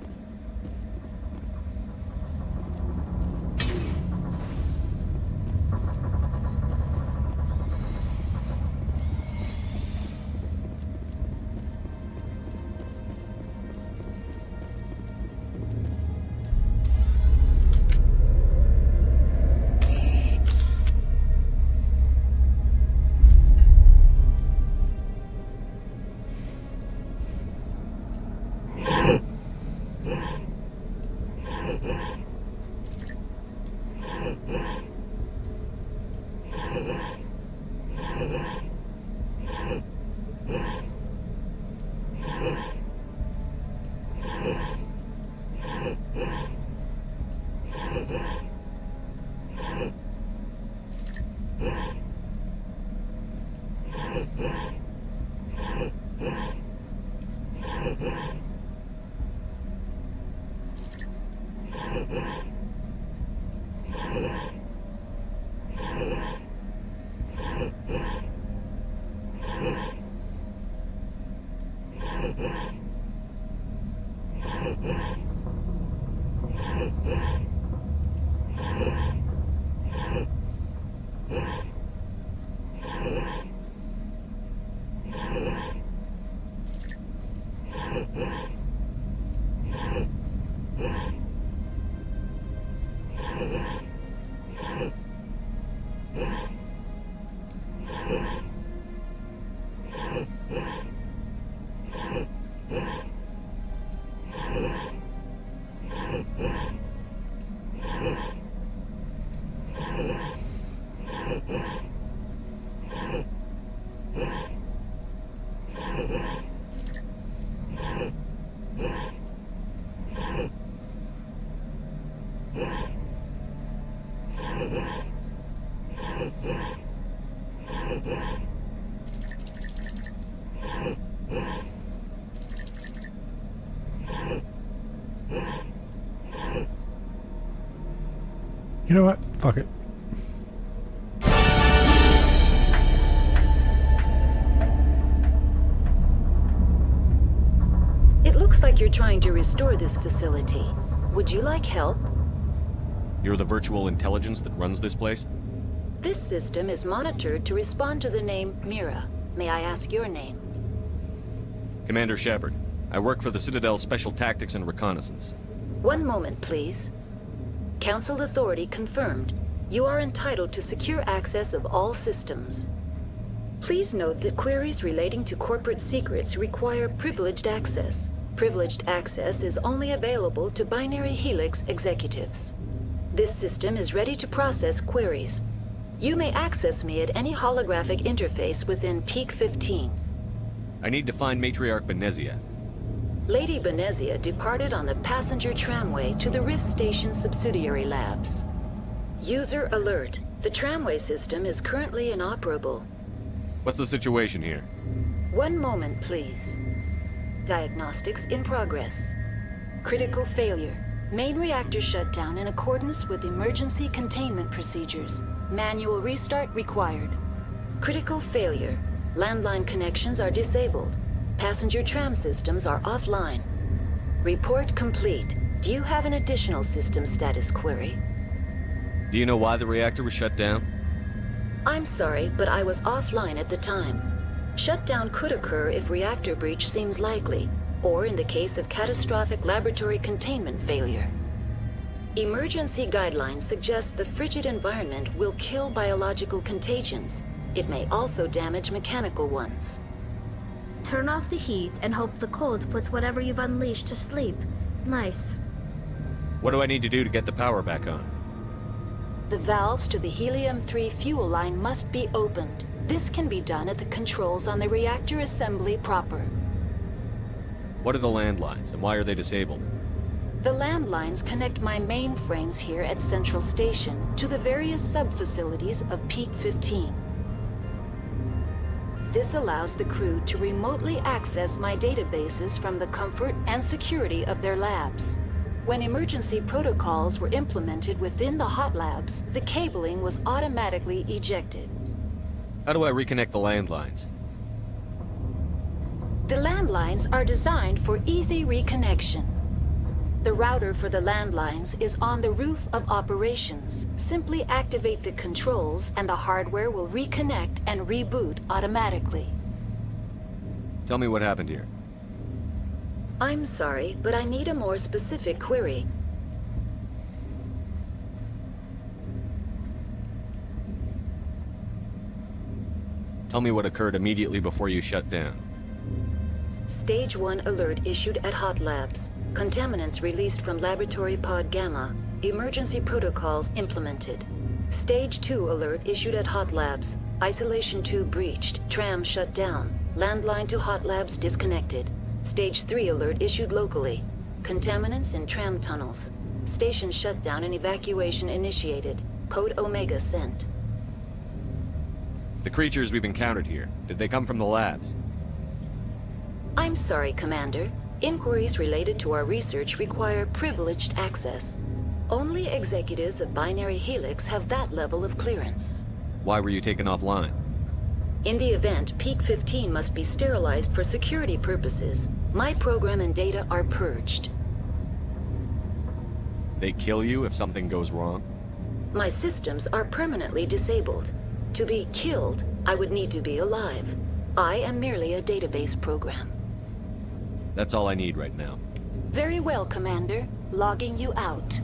You know what? Fuck it. It looks like you're trying to restore this facility. Would you like help? You're the virtual intelligence that runs this place? This system is monitored to respond to the name Mira. May I ask your name? Commander Shepard. I work for the Citadel Special Tactics and Reconnaissance. One moment, please. Council authority confirmed. You are entitled to secure access of all systems. Please note that queries relating to corporate secrets require privileged access. Privileged access is only available to Binary Helix executives. This system is ready to process queries. You may access me at any holographic interface within Peak 15. I need to find Matriarch Benezia. Lady Benezia departed on the passenger tramway to the Rift Station subsidiary labs. User alert. The tramway system is currently inoperable. What's the situation here? One moment, please. Diagnostics in progress. Critical failure. Main reactor shut down in accordance with emergency containment procedures. Manual restart required. Critical failure. Landline connections are disabled. Passenger tram systems are offline. Report complete. Do you have an additional system status query? Do you know why the reactor was shut down? I'm sorry, but I was offline at the time. Shutdown could occur if reactor breach seems likely, or in the case of catastrophic laboratory containment failure. Emergency guidelines suggest the frigid environment will kill biological contagions. It may also damage mechanical ones. Turn off the heat and hope the cold puts whatever you've unleashed to sleep. Nice. What do I need to do to get the power back on? The valves to the helium-3 fuel line must be opened. This can be done at the controls on the reactor assembly proper. What are the landlines, and why are they disabled? The landlines connect my mainframes here at Central Station to the various sub-facilities of Peak 15. This allows the crew to remotely access my databases from the comfort and security of their labs. When emergency protocols were implemented within the hot labs, the cabling was automatically ejected. How do I reconnect the landlines? The landlines are designed for easy reconnection. The router for the landlines is on the roof of operations. Simply activate the controls and the hardware will reconnect and reboot automatically. Tell me what happened here. I'm sorry, but I need a more specific query. Tell me what occurred immediately before you shut down. Stage 1 alert issued at Hot Labs. Contaminants released from Laboratory Pod Gamma. Emergency protocols implemented. Stage 2 alert issued at Hot Labs. Isolation tube breached. Tram shut down. Landline to Hot Labs disconnected. Stage 3 alert issued locally. Contaminants in tram tunnels. Station shutdown and evacuation initiated. Code Omega sent. The creatures we've encountered here, did they come from the labs? I'm sorry, Commander. Inquiries related to our research require privileged access. Only executives of Binary Helix have that level of clearance. Why were you taken offline? In the event, Peak 15 must be sterilized for security purposes. My program and data are purged. They kill you if something goes wrong? My systems are permanently disabled. To be killed, I would need to be alive. I am merely a database program. That's all I need right now. Very well, Commander. Logging you out.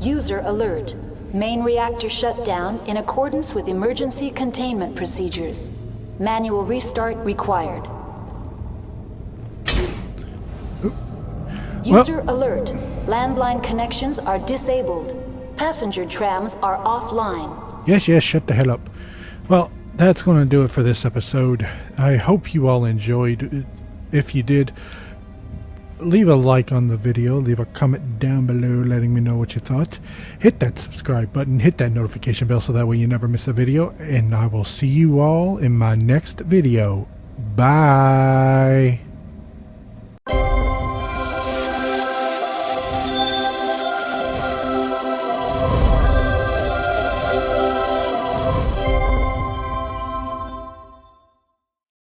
User alert. Main reactor shut down in accordance with emergency containment procedures. Manual restart required. User alert. Landline connections are disabled. Passenger trams are offline. Yes, shut the hell up. Well, that's going to do it for this episode. I hope you all enjoyed. If you did, leave a like on the video, leave a comment down below letting me know what you thought. Hit that subscribe button, hit that notification bell so that way you never miss a video, and I will see you all in my next video. Bye.